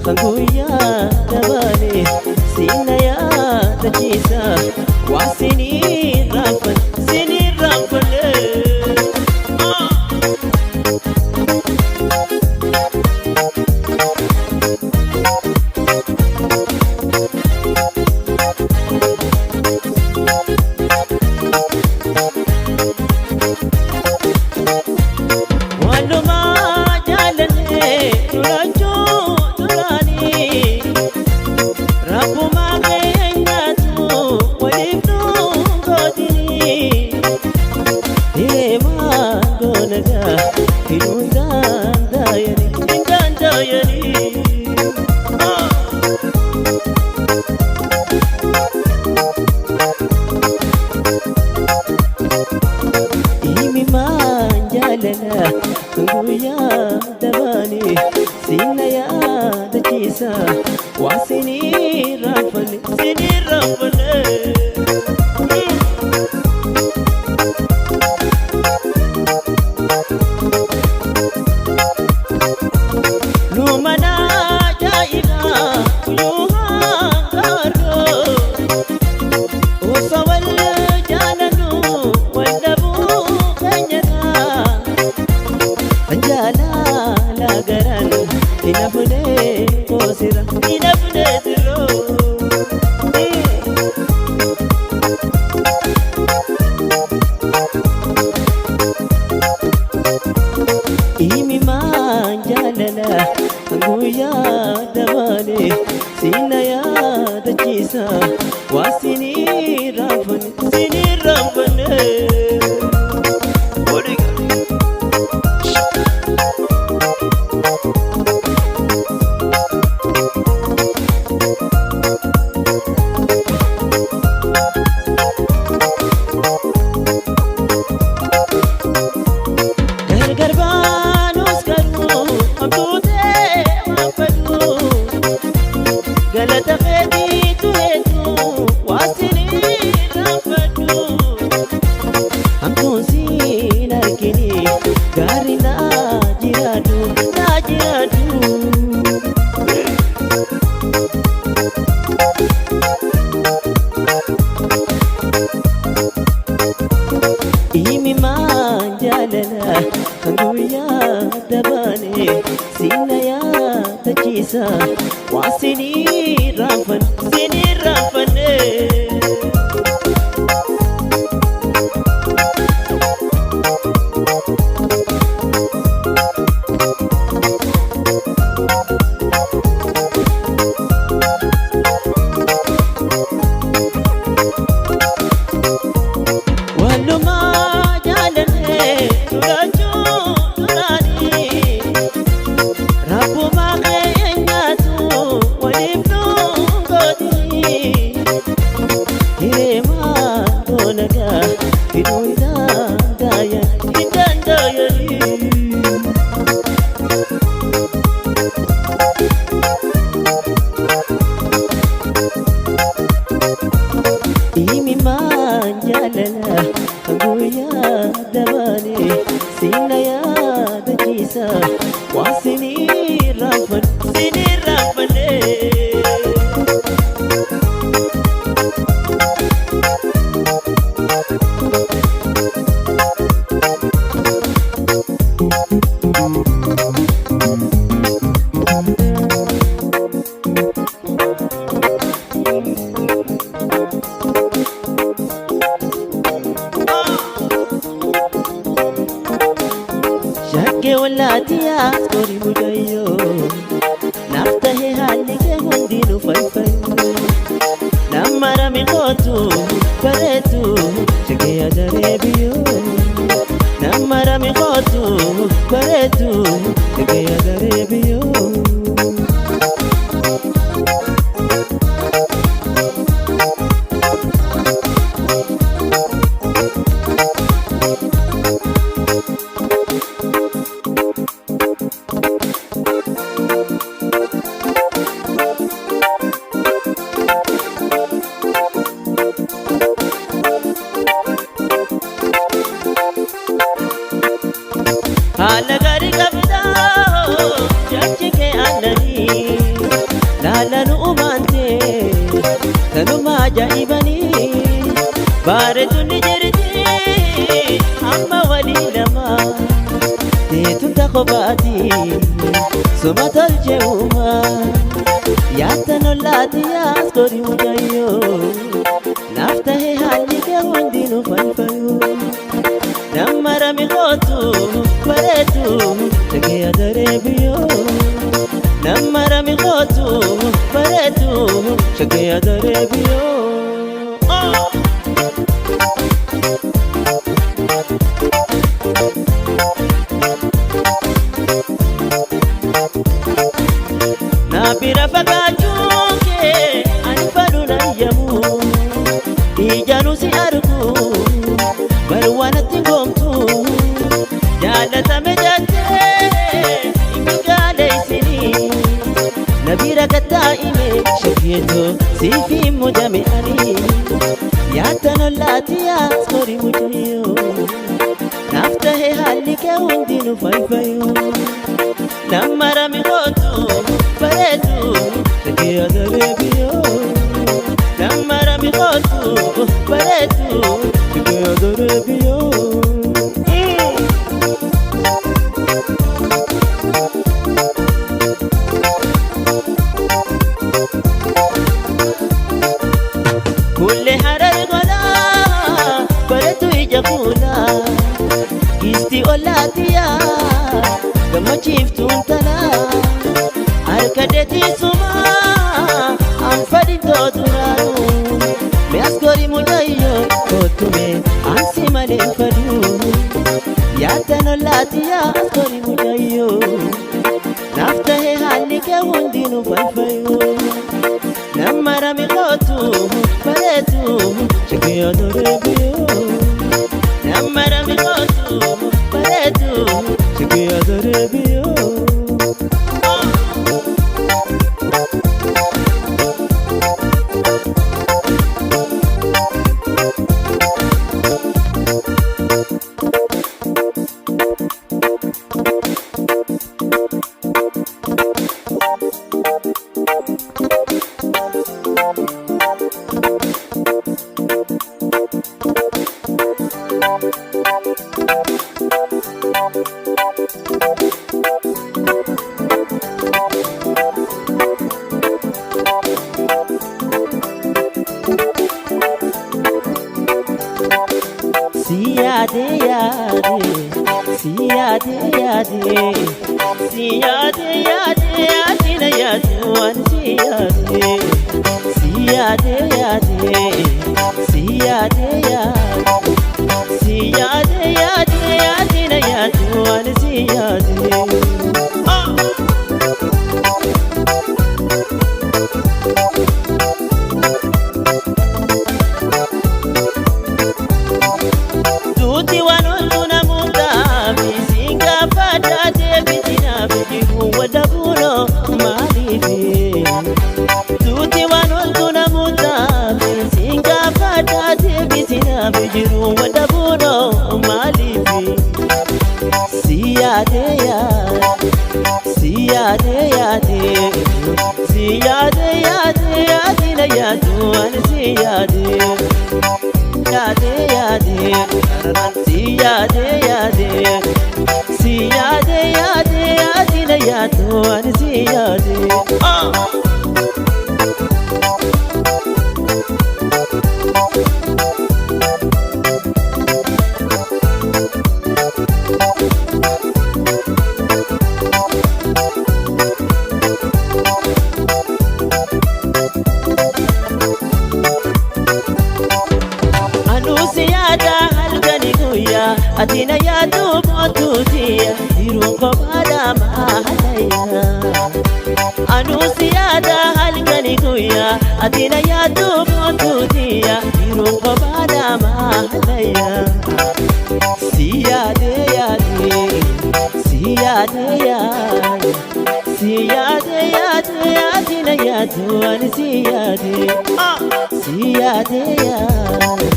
خنقويا دبالي سينايا تجيسا وسنين رافل سنين رافل وانو ما جالني تراجو وسنين رافل سنين رافل لومنا جاينا ويوها غارو وصول جاننو والنبو خنجنا فنجالا لا غران إنفني كوسيرا إنفني ترو إيمي ما جالنا غويا دبالي سينايا دجيسا وسني رافن سني رافن إيمي ما جالنا خنقويا دباني سينايا تجيسا وسني رافن سني رافن إيمي ما جالنا غويا دبالي سينايا دجيسا وسني رافن سني رافن شاكي ولا تياس كوري مجايو نفتحي حالي كهندي نفايفايو نمارا من قوتو كاريتو شاكي يا جاريبيو ajaa'ibani bareedonni jirti amma walii lama teetunda kophaati suma tolcheuma yaatan ollaatiyaas godhi mucayyoo naaf tahe haalli kee hundinuu falfalu namara miqootu bareedu tegee adaree biyyoo namara miqootu bareedu tegee adaree biyyoo Nabira fagaachuun kee ani fadhu nayyamu ijanu si argu barwaanatti goomtu jaalatame jettee imigaleessini nabira gattaa'ime shakkeetoo siifi mudame ani yaatan ollaatiyaas kori mucayyoo naaf tahe haalli kee hundinuu falfayyoo namara miqootu bareedu tegee adaree biyyoo namara miqootu bareedu tegee adaree biyyoo kulle harar godhaa bareedu ija fuulaa kisti ollaatiyaa gammachiiftuun tanaa harka deetiisumaa anfadhi tooturaanu meas gori mucayyoo kootume ansi malee fadhu yaatan ollaatiyaas gori mucayyoo naaf tahe haalli kee hundinuu falfayyoo namara miqootu bareedu tegee adaree biyyoo namara miqootu bareedu tegee adaree biyyoo Siyade yade, siyade yade, siyade yade, adina yade, wan siyade, siyade yade, siyade yade, siyade yade, adina yade, wan siyade. Tuti wanonduna muda bisinga fada debitina bijibu wadabuno malifi Tuti wanonduna muda bisinga fada debitina bijibu wadabuno malifi Siyade yade, siyade yade, siyade yade, adina yade, wan siyade Yade yade, siyade yade, siyade yade, adina yade, wan siyade. Atina yadu kotutia irungo bada mahalaya Anusiada halgani kuya Atina yadu kotutia irungo bada mahalaya Siyade yade, siyade yade, siyade yade, atina yadu an siyade Siyade yade,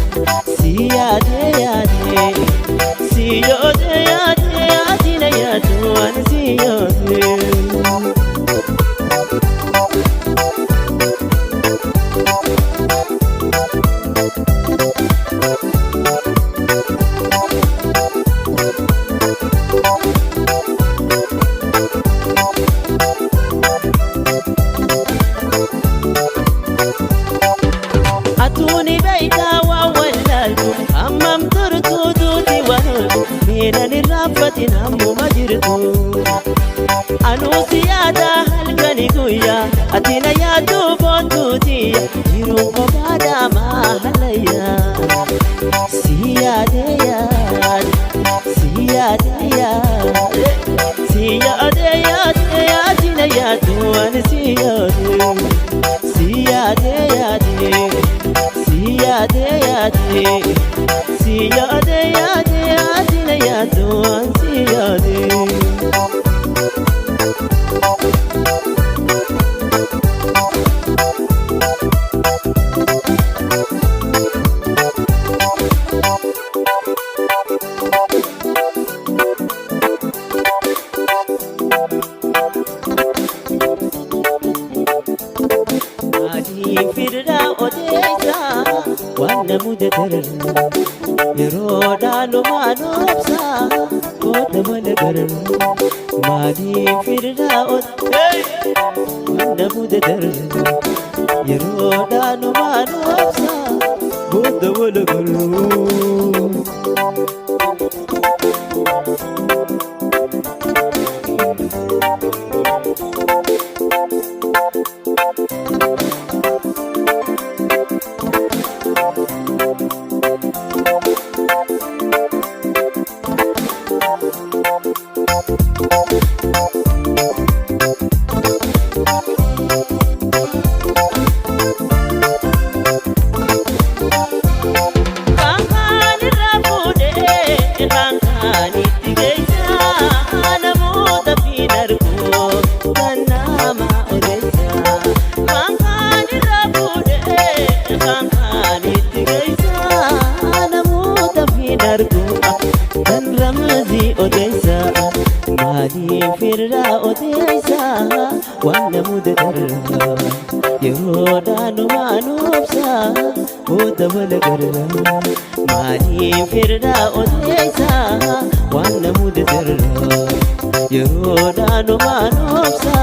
siyade yade, siyade yade, atina yadu an siyade dubbatin hammuma jirtu anuusi yaada halkani guyyaa ati na yaaddu boontuutiya jiruun kophaadhaa maalayyaa si yaade yaade si yaade yaade si yaade yaade yaade na yaaddu ani si yaade si yaade yaade si yaade yaade si yaade yaade yaade na yaaddu ani si yaade firda odeessa waan mudatar yeroodhaan maanobsa kooda malagar maaliif firda odeessa waan mudatar yeroodhaan maanobsa kooda malagar firda odeessa waan mudatar yeroodhaan maanobsa kooda malagar maaliif firda odeessa waan mudatar yeroodhaan maanobsa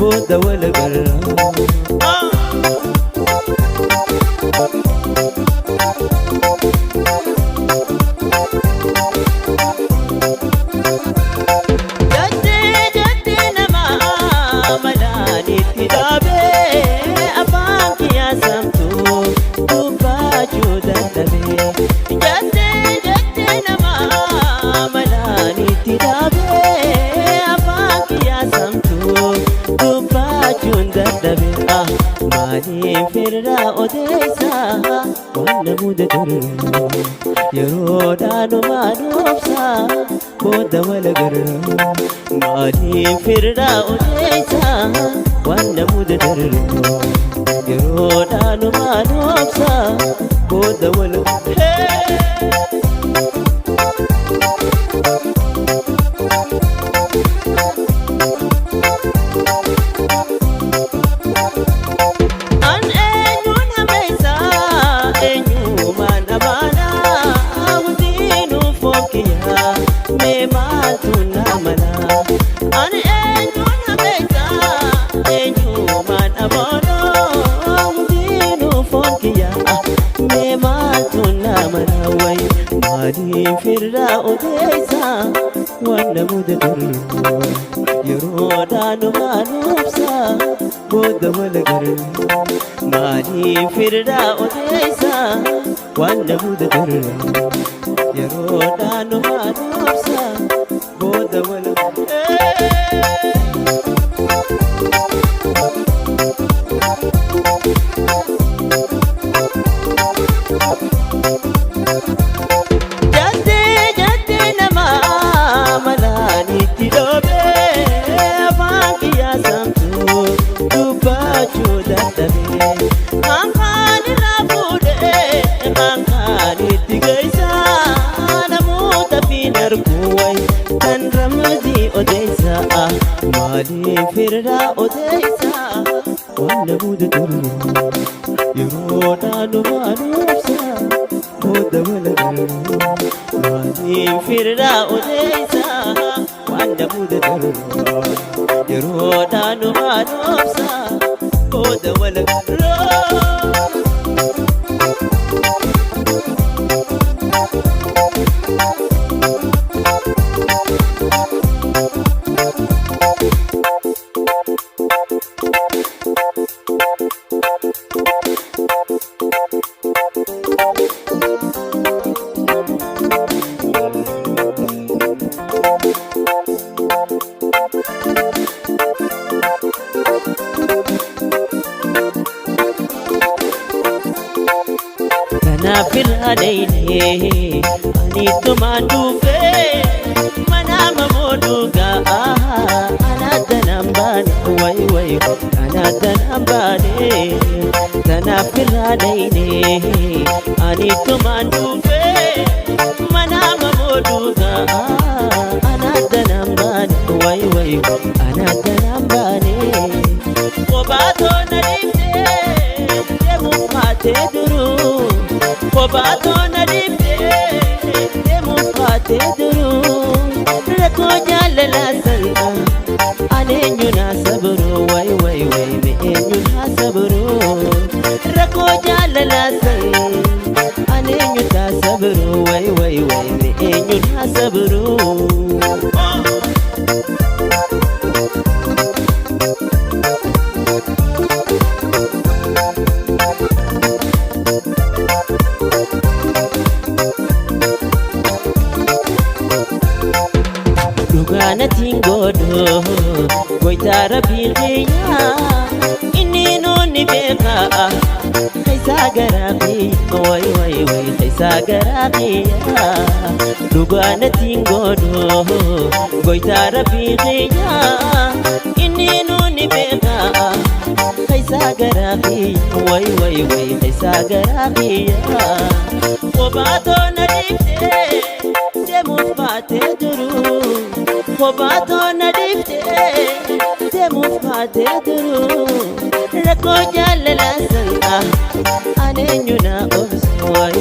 kooda malagar maaliif firda odeessa waan mudatar yeroodhaan maanobsa kooda malagar maaliif firda odeessa waan mudatar yeroodhaan maanobsa kooda malagar firda odeessa waan mudatar yeroodhaan maanobsa kooda malagar maaliif firda odeessa waan mudatar yeroodhaan maanobsa kooda malagar maaliif firda odeessa waan mudatar yeroodhaan maanobsa kooda malagar maaliif firda odeessa waan mudatar yeroodhaan maanobsa kooda malagar firraadayne aniittumaan dhuufee manama mooduugaa anaaddanaan baane way anaaddanaan baane tanaaf firraadayne aniittumaan dhuufee manama mooduugaa anaaddanaan baane way anaaddanaan baane qobaatoona dhiibdee deemuuf haatee duruu qobaatoona dhiibdee deemuuf haatee duruu rakkoo jaalalaa salphaa aneenyu naa sabruu way eenyu naa sabruu rakkoo jaalalaa salphaa aneenyu naa sabruu way eenyu naa sabruu. Dhugaanatiin godhoo goytaa rabbiin kiyyaa inni nuuni beekaa keessaa garaa kiyyaa way keessaa garaa kiyyaa dhugaanatiin godhoo goytaa rabbiin kiyyaa inni nuuni beekaa keessaa garaa kiyyaa way keessaa garaa kiyyaa qobaatoona dhiibdee deemuuf baatee duruu qobaatoona dhiibdee deemuuf baatee duruu rakkoo jaalalaa salphaa aneenyu naa obsu way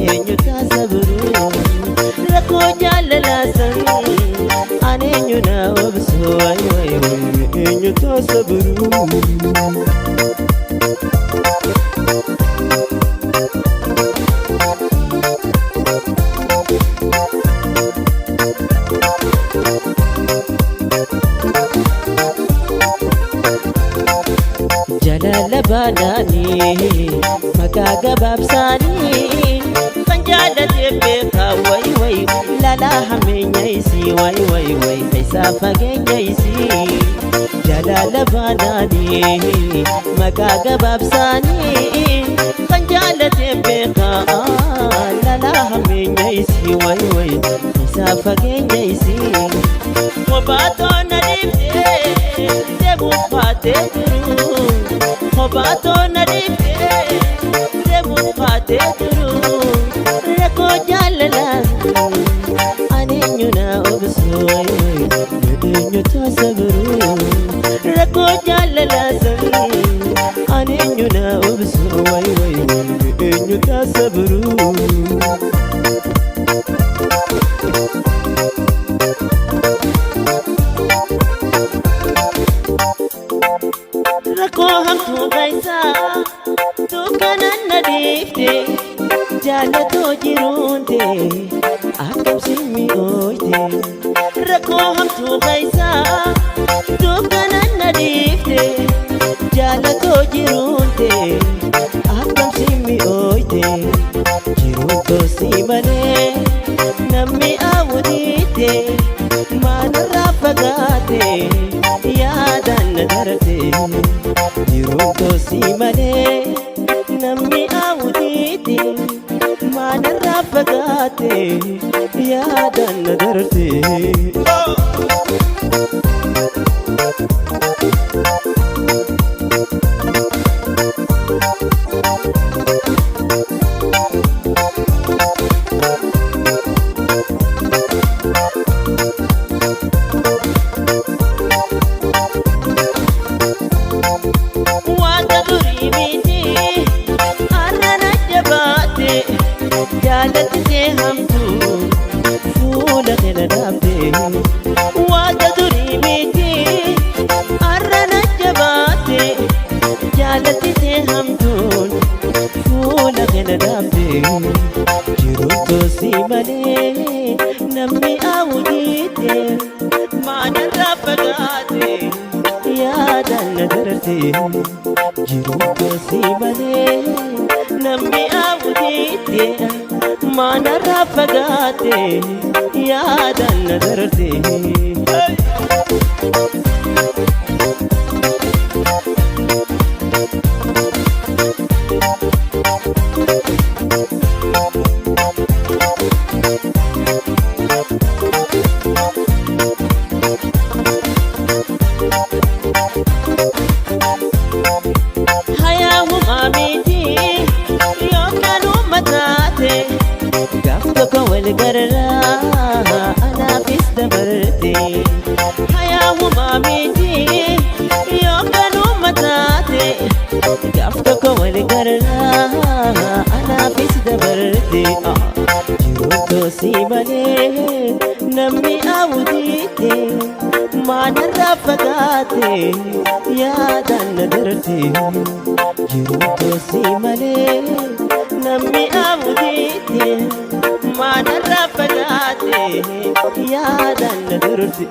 eenyu naa sabruu rakkoo jaalalaa salphaa aneenyu naa obsu way eenyu naa sabruu. Jalala baanaanii maqaa gabaabsaanii kan jaalatee beekaa way laalaa hameenya isii way keessaa fageenya isii jalala baanaanii maqaa gabaabsaanii kan jaalatee beekaa laalaa hameenya isii way keessaa fageenya isii qobaatoona dhiibdee deemuuf haatee duruu qobaatoona dhiibdee deemuuf haatee duruu rakkoo jaalalaa aneenyu naa obsu eenyu naa sabruu rakkoo jaalalaa aneenyu naa obsu eenyu naa sabruu. Rakkoo hamtuu keessaa dukkanaan na dhiifte jaalatoo jiruunte akkam mi'ooyte rakkoo hamtuu keessaa dukkanaan na dhiifte jaalatoo jiruunte akkam mi'ooyte jiruuntoo si malee namni awwudiite maalirraa fagaate yaadaan na darte jiruuntoo si malee namni awwudiite maalirraa fagaate yaadaan na darte. Jaalatee hamtuu fuula keenya dhaabdee waaqa durii miti arrana jabaatee jaalatee hamtuun fuula keenya dhaabdee jiruuntoo si malee namni awwudiite maalirraa fagaate yaadaan na darte jiruuntoo si malee namni awwudiite maalirraa fagaate yaadaan na darte. والقرة أنا في استمرتي حياة ومامتي يوم كانوا متاتي قفتك والقرة أنا في استمرتي جيروتو سيمالي نمي أوديتي ما نرفقاتي يا دان درتي جيروتو سيمالي نمي أوديتي ما نرفقاتي يا دان درتي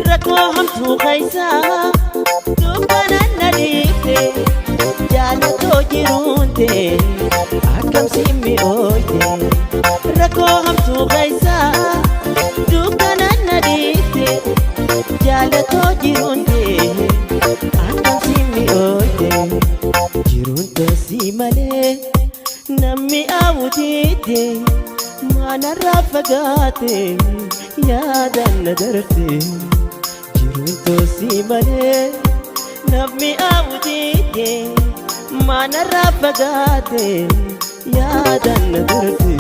ركوهم خيسا دوبنا نديفته جالتو جيرونته أكم سيمي أويته ركوهم خيسا دوبنا نديفته جالتو جيرونته أكم سيمي أويته جيرونتو سيمالي نمي أوديته ما نرفقاتي يا دان درتي جيرونتو سيمالي نمي أوديتي ما نرفقاتي يا دان درتي